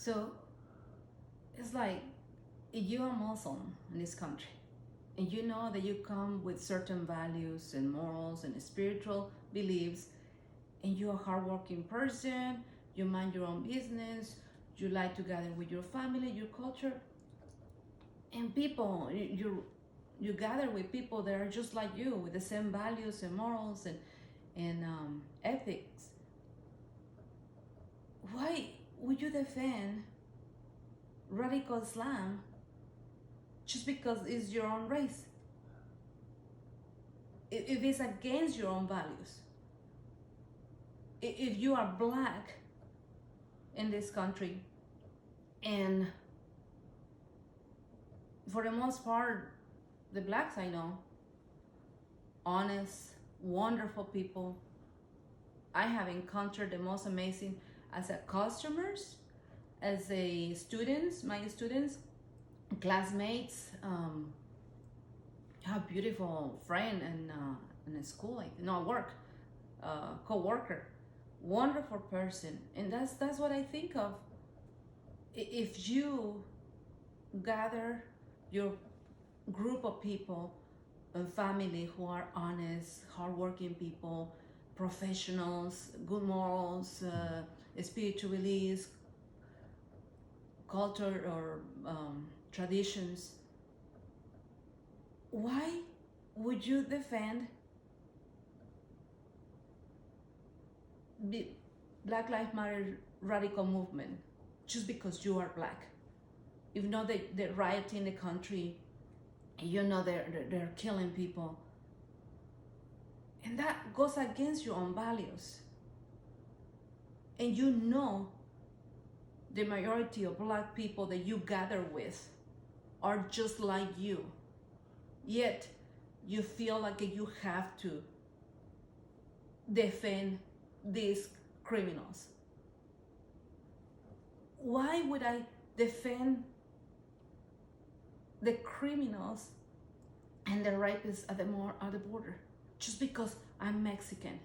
So it's like if you are Muslim in this country and you know that you come with certain values and morals and spiritual beliefs, and you're a hardworking person, you mind your own business, you like to gather with your family, your culture, and people, you gather with people that are just like you with the same values and morals and ethics. Why would you defend radical Islam just because it's your own race? If it's against your own values, if you are black in this country, and for the most part, the blacks I know, honest, wonderful people, I have encountered the most amazing as a customers, as a students, my students, classmates, a beautiful friend in a school, like work, co-worker, wonderful person, and that's what I think of. If you gather your group of people and family who are honest, hardworking people, professionals, good morals, spiritualities, culture or traditions, why would you defend the Black Lives Matter radical movement just because you are black? You know they're rioting in the country, you know they're killing people, and that goes against your own values. And you know the majority of black people that you gather with are just like you, yet you feel like you have to defend these criminals. Why would I defend the criminals and the rapists at the border just because I'm Mexican?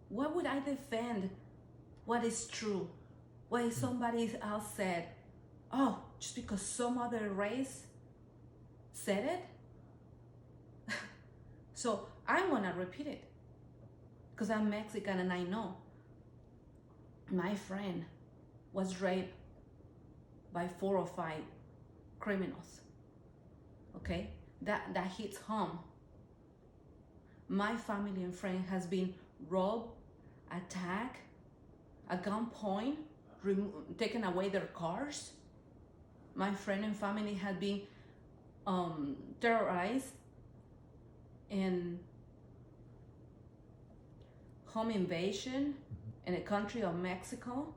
Why would I defend what is true? Why somebody else said, oh, just because some other race said it? So I want to repeat it because I'm Mexican and I know my friend was raped by 4 or 5 criminals. Okay, that hits home. My family and friend has been robbed, attacked, at gunpoint, taken away their cars. My friend and family had been terrorized and home invasion in the country of Mexico.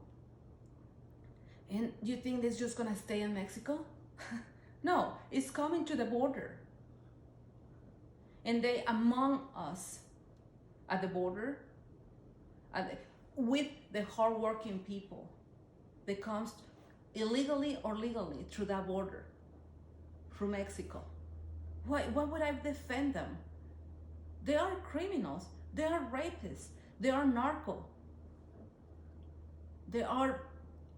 And you think it's just gonna stay in Mexico? No, it's coming to the border. And they among us at the border, with the hardworking people that comes illegally or legally through that border, through Mexico. Why would I defend them? They are criminals, they are rapists, they are narco, they are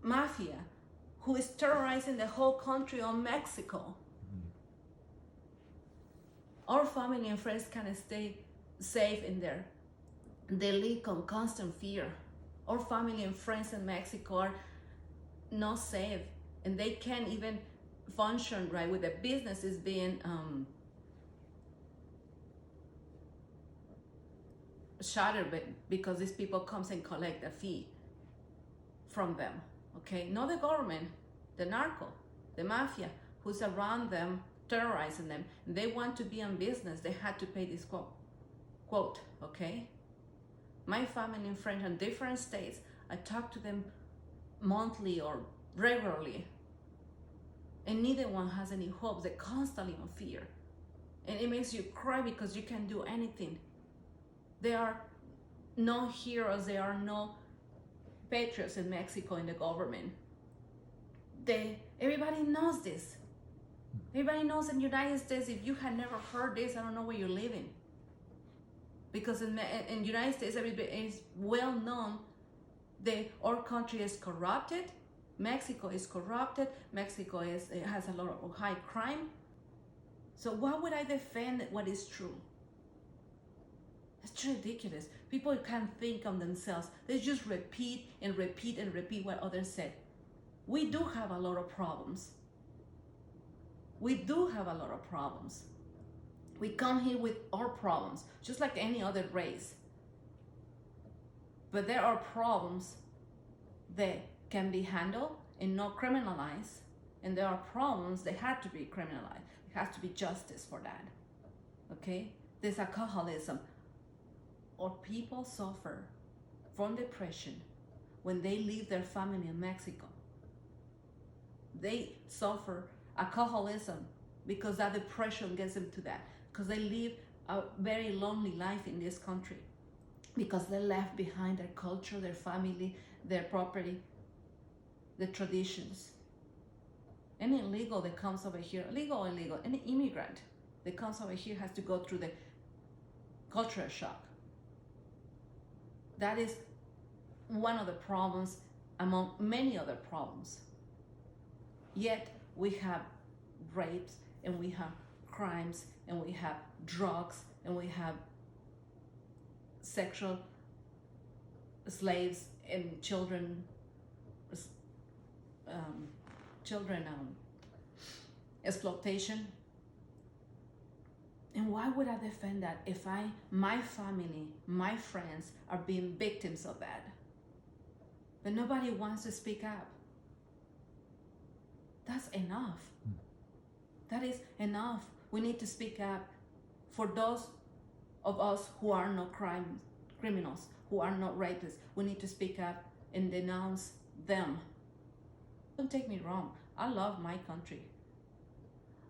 mafia who is terrorizing the whole country of Mexico. Our family and friends can stay safe in there. They live in constant fear. Our family and friends in Mexico are not safe, and they can't even function right with the businesses being shuttered because these people comes and collect a fee from them. Okay, not the government, the narco, the mafia who's around them, terrorizing them. They want to be in business, they had to pay this quote, okay? My family and friends in different states, I talk to them monthly or regularly, and neither one has any hopes. They're constantly on fear, and it makes you cry because you can't do anything. There are no heroes, there are no patriots in Mexico in the government. Everybody knows this. Everybody knows in the United States. If you had never heard this, I don't know where you're living. Because in the United States, everybody is well known that our country is corrupted, Mexico is corrupted. Mexico has a lot of high crime. So why would I defend what is true? It's ridiculous. People can't think on themselves. They just repeat and repeat and repeat what others said. We do have a lot of problems. We do have a lot of problems. We come here with our problems, just like any other race. But there are problems that can be handled and not criminalized. And there are problems that have to be criminalized. There has to be justice for that. Okay? There's alcoholism. Or people suffer from depression when they leave their family in Mexico. They suffer alcoholism because that depression gets them to that. Because they live a very lonely life in this country. Because they left behind their culture, their family, their property, the traditions. Any illegal that comes over here, legal or illegal, any immigrant that comes over here has to go through the cultural shock. That is one of the problems among many other problems. Yet we have rapes and we have crimes and we have drugs and we have sexual slaves and children exploitation. And why would I defend that if my family, my friends are being victims of that? But nobody wants to speak up. That's enough. That is enough. We need to speak up for those of us who are not criminals, who are not rapists. We need to speak up and denounce them. Don't take me wrong. I love my country.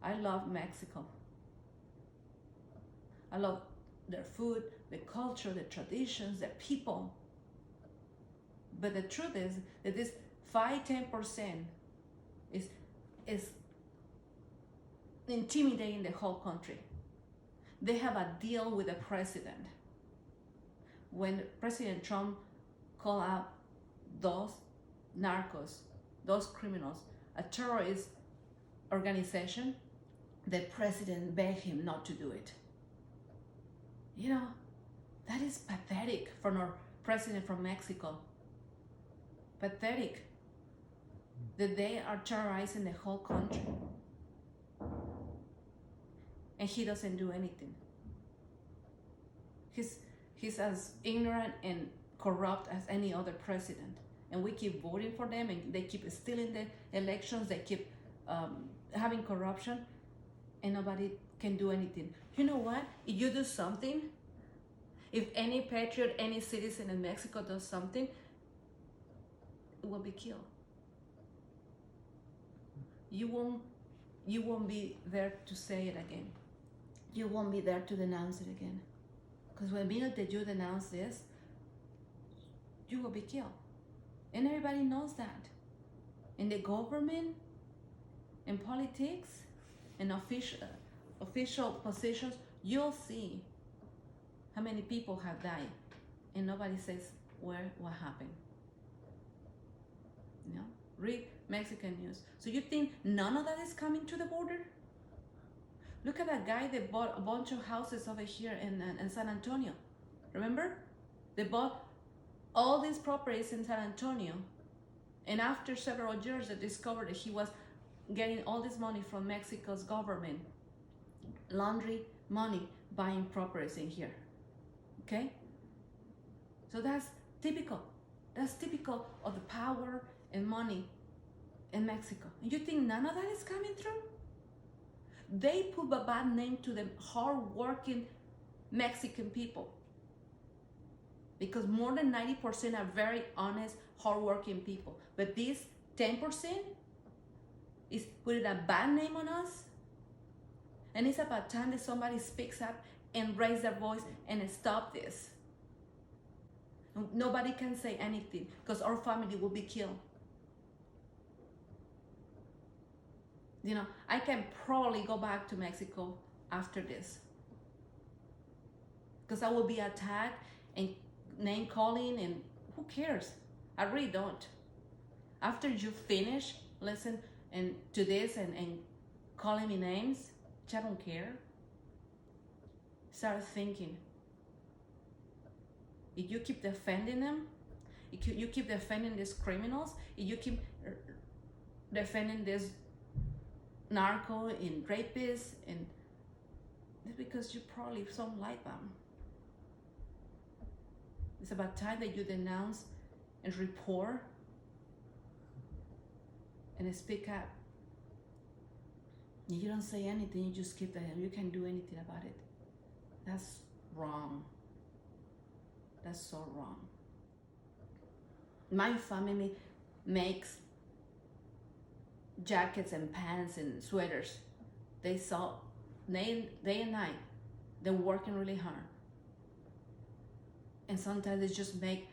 I love Mexico. I love their food, the culture, the traditions, the people. But the truth is that this 5-10% is intimidating the whole country. They have a deal with the president. When President Trump called out those narcos, those criminals, a terrorist organization, the president begged him not to do it. You know, that is pathetic from our president from Mexico. Pathetic that they are terrorizing the whole country. And he doesn't do anything. He's as ignorant and corrupt as any other president. And we keep voting for them and they keep stealing the elections, they keep having corruption, and nobody can do anything. You know what? If you do something, if any patriot, any citizen in Mexico does something, it will be killed. You won't be there to say it again. You won't be there to denounce it again. Because when the minute that you denounce this, you will be killed. And everybody knows that. In the government, in politics, in official positions, you'll see how many people have died. And nobody says what happened. You know? Read Mexican news. So you think none of that is coming to the border? Look at that guy that bought a bunch of houses over here in San Antonio. Remember? They bought all these properties in San Antonio. And after several years, they discovered that he was getting all this money from Mexico's government. Laundry money, buying properties in here. Okay? So that's typical. That's typical of the power and money in Mexico. And you think none of that is coming through? They put a bad name to the hard-working Mexican people. Because more than 90% are very honest, hard-working people. But this 10% is putting a bad name on us. And it's about time that somebody speaks up and raise their voice and stop this. Nobody can say anything because our family will be killed. You know, I can probably go back to Mexico after this. Because I will be attacked and name calling, and who cares? I really don't. After you finish listen and to this and calling me names, which I don't care, start thinking. If you keep defending them, if you keep defending these criminals, if you keep defending this narco and rapists, and it's because you probably don't like them. It's about time that you denounce and report and speak up. You don't say anything, you just keep that. You can't do anything about it. That's wrong. That's so wrong. My family makes jackets and pants and sweaters. They sell day and night. They're working really hard. And sometimes they just make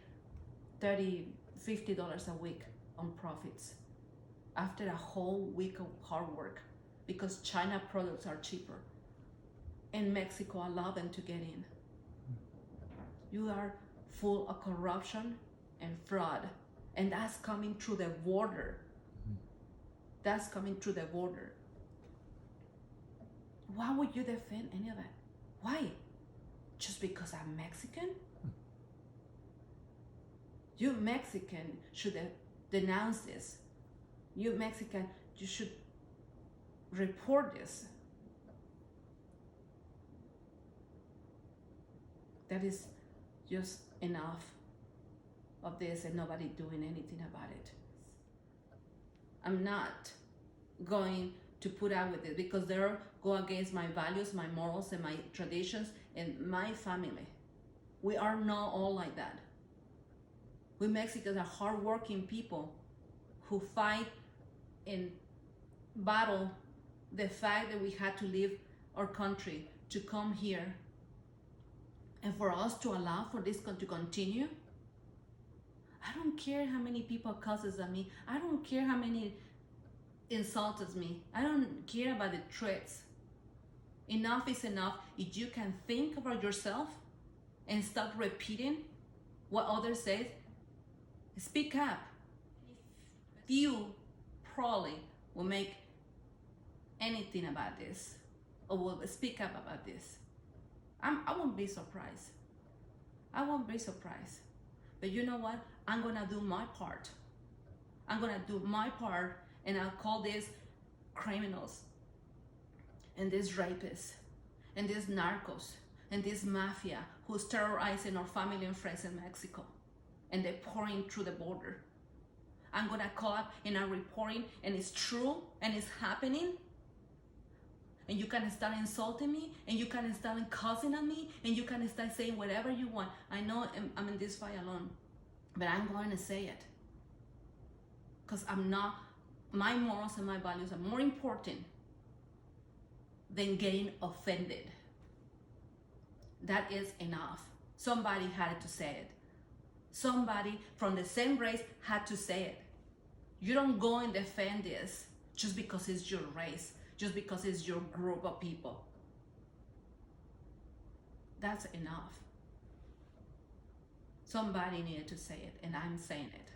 $30, $50 a week on profits after a whole week of hard work, because China products are cheaper and Mexico allow them to get in. You are full of corruption and fraud, and that's coming through the border. That's coming through the border. Why would you defend any of that? Why? Just because I'm Mexican? You Mexican should denounce this. You Mexican, you should report this. That is just enough of this and nobody doing anything about it. I'm not going to put up with it because they go against my values, my morals, and my traditions, and my family. We are not all like that. We Mexicans are hardworking people who fight and battle the fact that we had to leave our country to come here, and for us to allow for this to continue. I don't care how many people curses at me. I don't care how many insults me. I don't care about the threats. Enough is enough. If you can think about yourself and stop repeating what others say, speak up. Few probably will make anything about this or will speak up about this. I won't be surprised. I won't be surprised. But you know what? I'm gonna do my part. I'm gonna do my part, and I'll call these criminals and these rapists and these narcos and this mafia who's terrorizing our family and friends in Mexico, and they're pouring through the border. I'm gonna call up and I'm reporting, and it's true and it's happening. And you can start insulting me, and you can start cussing at me, and you can start saying whatever you want. I know I'm in this fight alone, but I'm going to say it. Because my morals and my values are more important than getting offended. That is enough. Somebody had to say it. Somebody from the same race had to say it. You don't go and defend this just because it's your race, just because it's your group of people. That's enough. Somebody needed to say it, and I'm saying it.